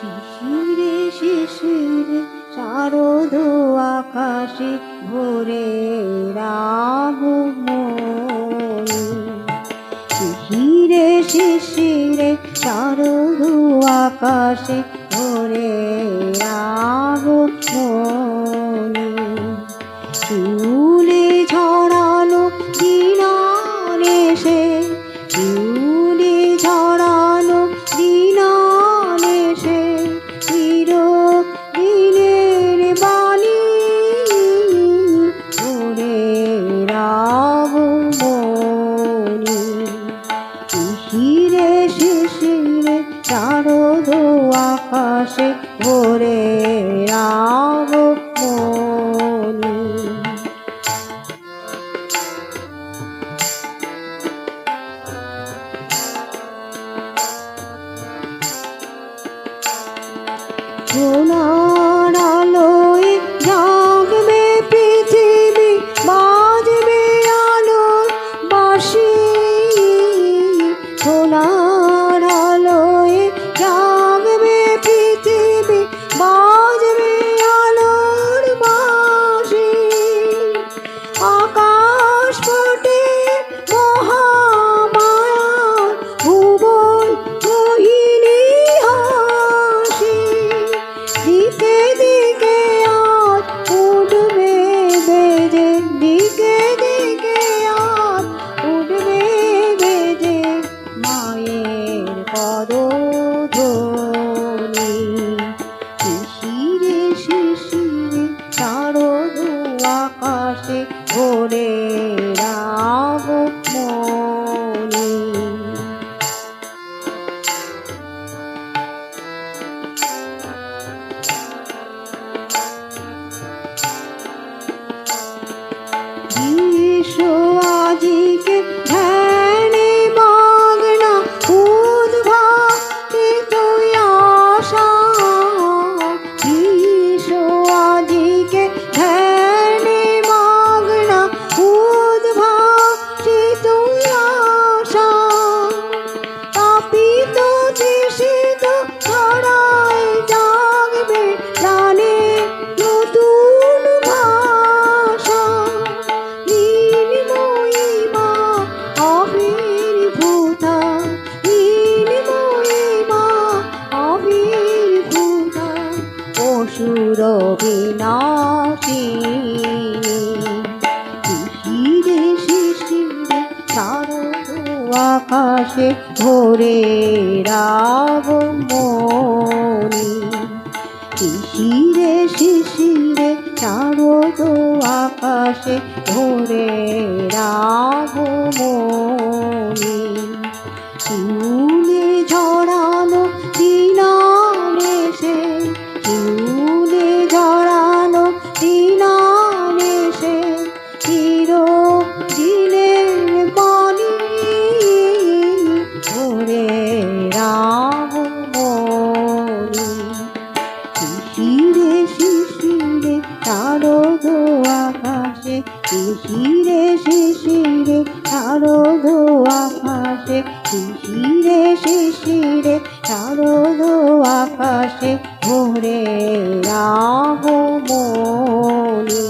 শিশিরে শিশিরে শারদ আকাশে ভোরে আগমনী। শিশিরে শিশিরে শারদ আকাশে ভোরে আগমনী। শিউলি ঝরানো দিনানেশে, শিউলি ঝরানো দিনানেশে, চিরদিনের বাণী ভোরের আগমনী। শিশিরে শিশিরে শারদ আকাশে ভোরের আগমনী। সোনার আলোয় জাগবে পৃথিবী, বাজবে আলোর বাঁশি। সোনার আলোয় জাগবে পৃথিবী, বাজবে আলোর বাঁশি। আকাশ পটে মহামায়ার ভুবন মোহিনী হাসি। দিকে দিকে আজ উঠবে বেজে, দিকে দিকে আজ উঠবে বেজে মায়ের পদধ্বনি। শিশিরে শিশিরে শারদ আকাশে ভোরের আগমনী। বিশ্ব আজিকে ধ্যানে মগ্ন, উদ্ভাসিত আশা। বিশ্ব আজিকে ধ্যানে মগ্ন, উদ্ভাসিত আশা। তাপিত তৃষিত ধরায় জাগবে প্রাণে নতুন ভাষা। নীলময়ী মা আবির্ভূতা, নীলময়ী মা আবির্ভূতা, অসুর বিনাশিনী। শিশিরে শিশিরে শারদ আকাশে ভোরের আগমনী। শিশিরে শিশিরে শারদ আকাশে ভোরের আগমনী। শিউলি ঝরানো দিনানেশে, শিউলি ঝরানো দিনানেশে, চিরদিনের বাণী ভোরের আগমনী। শিশিরে শিশিরে শারদ আকাশে, শিশিরে শিশিরে শারদ আকাশে, শিশিরে শিশিরে শারদ আকাশে ভোরের আগমনী।